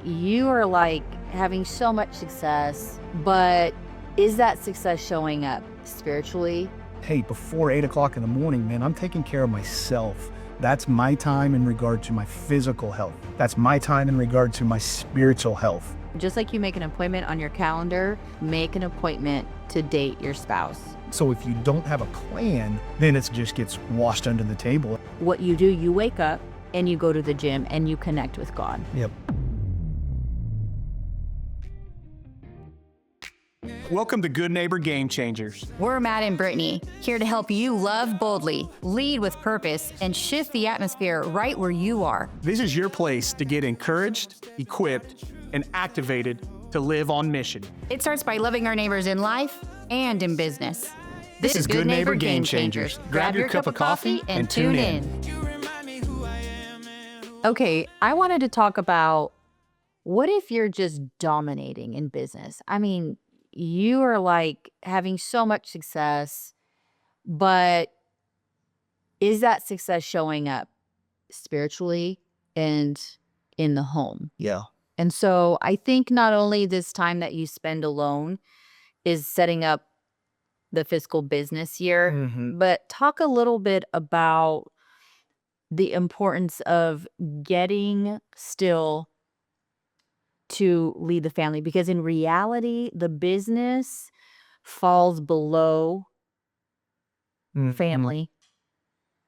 you are like having so much success, but is that success showing up spiritually? Hey, before 8 o'clock in the morning, man, I'm taking care of myself. That's my time in regard to my physical health. That's my time in regard to my spiritual health. Just like you make an appointment on your calendar, make an appointment to date your spouse. So if you don't have a plan, then it just gets washed under the table. What you do, you wake up and you go to the gym and you connect with God. Yep. Welcome to Good Neighbor Game Changers. We're Matt and Brittanie, here to help you love boldly, lead with purpose, and shift the atmosphere right where you are. This is your place to get encouraged, equipped, and activated to live on mission. It starts by loving our neighbors in life and in business. This is Good Neighbor Game Changers. Grab your cup of coffee and tune in. Okay, I wanted to talk about what if you're just dominating in business? I mean, you are like having so much success, but is that success showing up spiritually and in the home? Yeah. And so I think not only this time that you spend alone is setting up the fiscal business year, but talk a little bit about the importance of getting still to lead the family, because in reality, the business falls below family,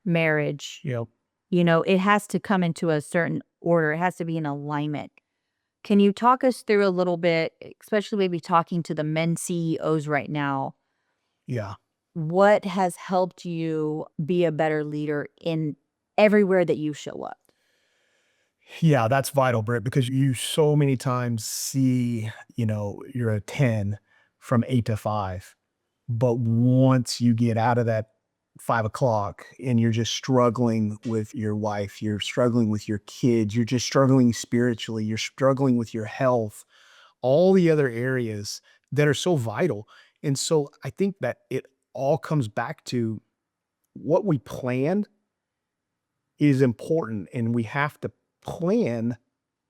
marriage. Yep. You know, it has to come into a certain order. It has to be in alignment. Can you talk us through a little bit, especially maybe talking to the men CEOs right now, Yeah. what has helped you be a better leader in everywhere that you show up? Yeah, that's vital, Britt, because you so many times see, you're a 10 from 8 to 5. But once you get out of that 5 o'clock and you're just struggling with your wife, you're struggling with your kids, you're just struggling spiritually, you're struggling with your health, all the other areas that are so vital. And so I think that it all comes back to what we planned is important, and we have to plan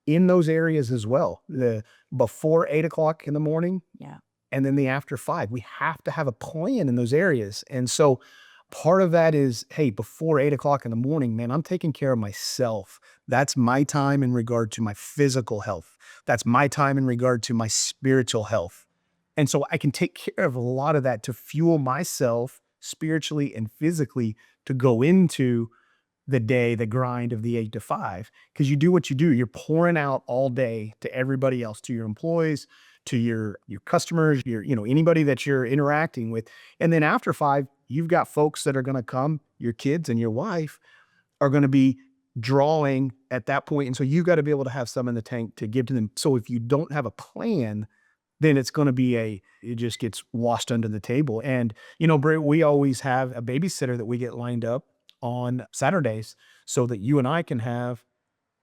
in those areas as well. The before 8 o'clock in the morning, Yeah. and then the after 5. We have to have a plan in those areas. And so part of that is, hey, before 8 o'clock in the morning, man, I'm taking care of myself. That's my time in regard to my physical health. That's my time in regard to my spiritual health. And so I can take care of a lot of that to fuel myself spiritually and physically to go into the day, the grind of the 8 to 5, because you do what you do. You're pouring out all day to everybody else, to your employees, to your customers, anybody that you're interacting with. And then after 5, you've got folks that are going to come, your kids and your wife are going to be drawing at that point. And so you've got to be able to have some in the tank to give to them. So if you don't have a plan, then it's going to be it just gets washed under the table. And, Britt, we always have a babysitter that we get lined up on Saturdays so that you and I can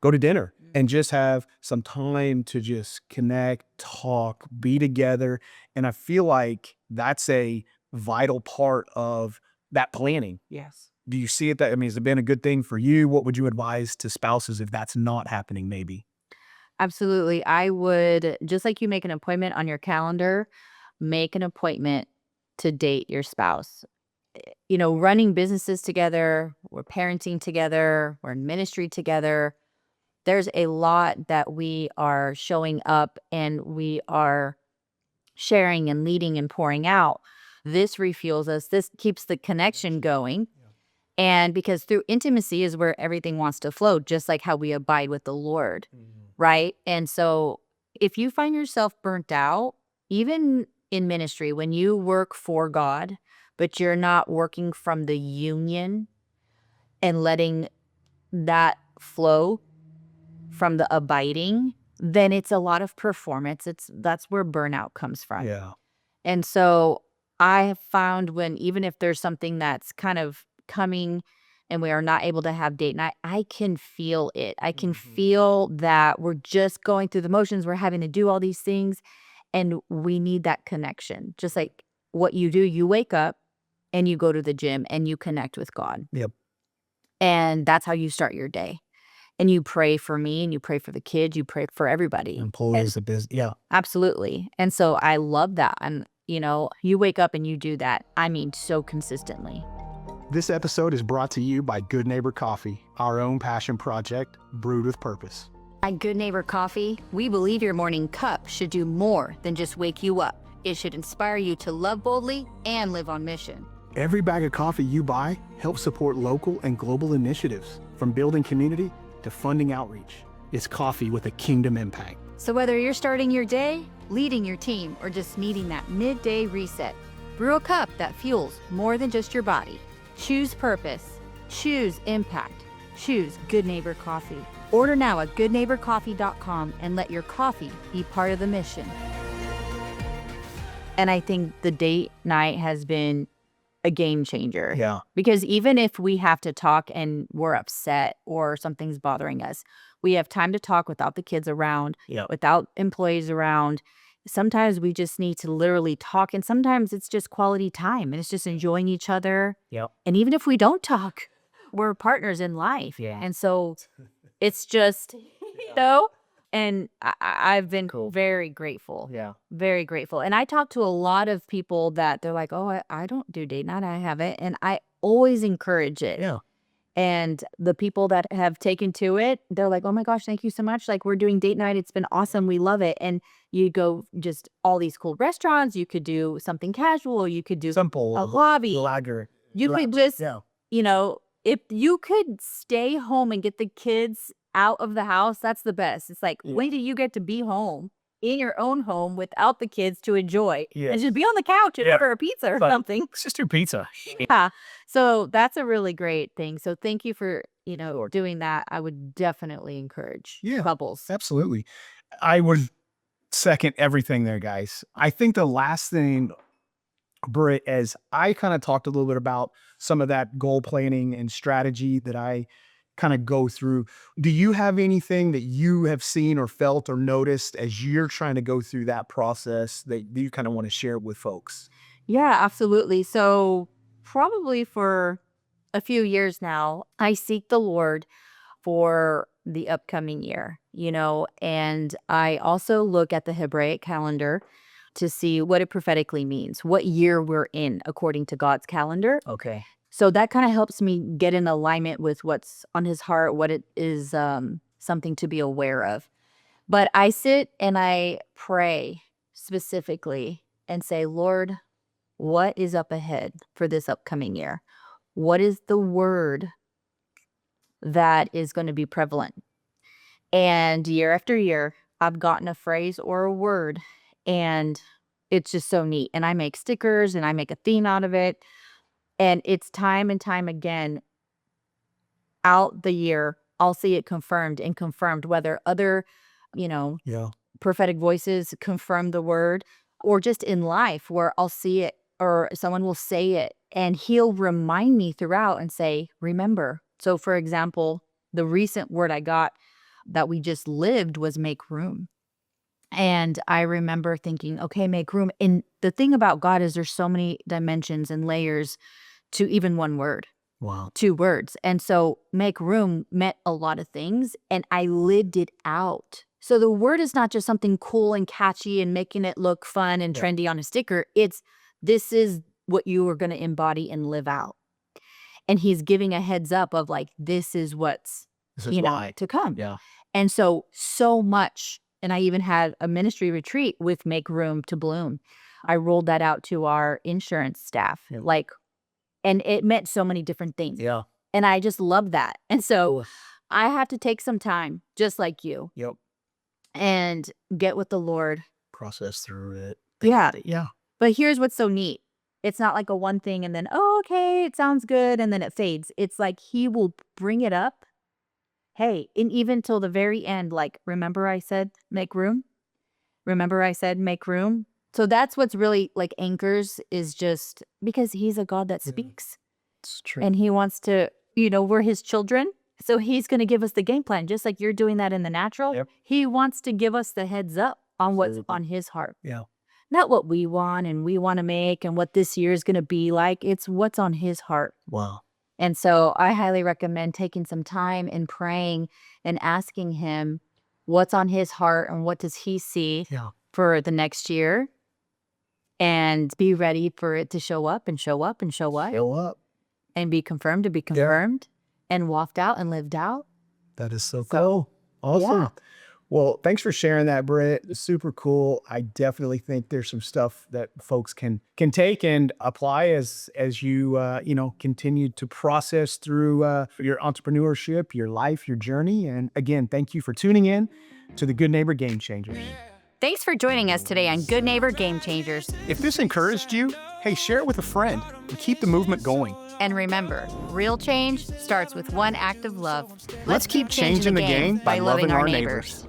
go to dinner and just have some time to just connect, talk, be together. And I feel like that's a vital part of that planning. Yes. Do you see it has it been a good thing for you? What would you advise to spouses if that's not happening maybe? Absolutely. I would, just like you make an appointment on your calendar, make an appointment to date your spouse. Running businesses together, we're parenting together, we're in ministry together. There's a lot that we are showing up and we are sharing and leading and pouring out. This refuels us. This keeps the connection going. And because through intimacy is where everything wants to flow, just like how we abide with the Lord, right? And so if you find yourself burnt out, even in ministry, when you work for God, but you're not working from the union and letting that flow from the abiding, then it's a lot of performance. That's where burnout comes from. Yeah. And so I have found even if there's something that's kind of coming and we are not able to have date night, I can feel it. I can feel that we're just going through the motions. We're having to do all these things and we need that connection. Just like what you do, you wake up and you go to the gym and you connect with God. Yep. And that's how you start your day. and you pray for me and you pray for the kids, you pray for everybody. Employees, the business. Yeah. Absolutely. And so I love that. And, you know, you wake up and you do that. I mean, so consistently. This episode is brought to you by Good Neighbor Coffee, our own passion project brewed with purpose. At Good Neighbor Coffee, we believe your morning cup should do more than just wake you up. It should inspire you to love boldly and live on mission. Every bag of coffee you buy helps support local and global initiatives, from building community to funding outreach. It's coffee with a kingdom impact. So whether you're starting your day, leading your team, or just needing that midday reset, brew a cup that fuels more than just your body. Choose purpose. Choose impact. Choose Good Neighbor Coffee. Order now at goodneighborcoffee.com and let your coffee be part of the mission. And I think the date night has been a game changer. Yeah. Because even if we have to talk and we're upset or something's bothering us, we have time to talk without the kids around, Yeah. without employees around. Sometimes we just need to literally talk, and sometimes it's just quality time and it's just enjoying each other. Yep. And even if we don't talk, we're partners in life. Yeah. And so it's just, you know, and I've been very grateful. Yeah. Very grateful. And I talk to a lot of people that they're like, oh, I don't do date night. I haven't. And I always encourage it. Yeah. And the people that have taken to it, they're like, oh my gosh, thank you so much. Like, we're doing date night. It's been awesome. We love it. And you go just all these cool restaurants. You could do something casual. You could do Simple. a hobby. Lager. You could just, Yeah. you know, if you could stay home and get the kids out of the house, that's the best. It's like, when do you get to be home in your own home without the kids to enjoy and just be on the couch and order a pizza or something? Let's just do pizza. Yeah. So that's a really great thing. So thank you for, you know, doing that. I would definitely encourage couples. Absolutely. I would second everything there, guys. I think the last thing, Britt, as I kind of talked a little bit about some of that goal planning and strategy that I kind of go through. Do you have anything that you have seen or felt or noticed as you're trying to go through that process that you kind of want to share with folks? Yeah, absolutely. So probably for a few years now, I seek the Lord for the upcoming year, you know, and I also look at the Hebraic calendar to see what it prophetically means, what year we're in according to God's calendar. Okay. So that kind of helps me get in alignment with what's on his heart, what it is, something to be aware of. But I sit and I pray specifically and say, Lord, what is up ahead for this upcoming year? What is the word that is going to be prevalent? And year after year, I've gotten a phrase or a word, and it's just so neat. And I make stickers and I make a theme out of it. And it's time and time again out the year, I'll see it confirmed and confirmed, whether other, you know, prophetic voices confirm the word, or just in life where I'll see it or someone will say it and he'll remind me throughout and say, remember. So for example, the recent word I got that we just lived was make room. And I remember thinking, okay, make room. And the thing about God is there's so many dimensions and layers to even one word. Wow. 2 words. And so make room meant a lot of things, and I lived it out. So the word is not just something cool and catchy and making it look fun and trendy on a sticker. This is what you are going to embody and live out. And he's giving a heads up of like, this is what's, to come. Yeah. And so much. And I even had a ministry retreat with Make Room to Bloom. I rolled that out to our insurance staff. And it meant so many different things. Yeah. And I just love that. And so I have to take some time, just like you. Yep. And get with the Lord. Process through it. Yeah. Yeah. But here's what's so neat. It's not like a one thing and then, oh, okay, it sounds good. And then it fades. It's like he will bring it up. Hey, and even till the very end, like, remember I said, make room? Remember I said, make room? So that's what's really like anchors, is just because he's a God that speaks. It's true. And he wants to, we're his children. So he's going to give us the game plan, just like you're doing that in the natural. Yep. He wants to give us the heads up on what's on his heart. Yeah. Not what we want and we want to make and what this year is going to be like. It's what's on his heart. Wow. And so I highly recommend taking some time and praying and asking him what's on his heart and what does he see Yeah. for the next year, and be ready for it to show up and show up and show up Fill up. and be confirmed to be confirmed and walked out and lived out. That is so cool. Awesome. yeah. Well, thanks for sharing that, Britt. It's super cool. I definitely think there's some stuff that folks can take and apply as you continue to process through your entrepreneurship, your life, your journey. And again, thank you for tuning in to the Good Neighbor Game Changers. Thanks for joining us today on Good Neighbor Game Changers. If this encouraged you, hey, share it with a friend and keep the movement going. And remember, real change starts with one act of love. Let's keep changing the game by loving our neighbors.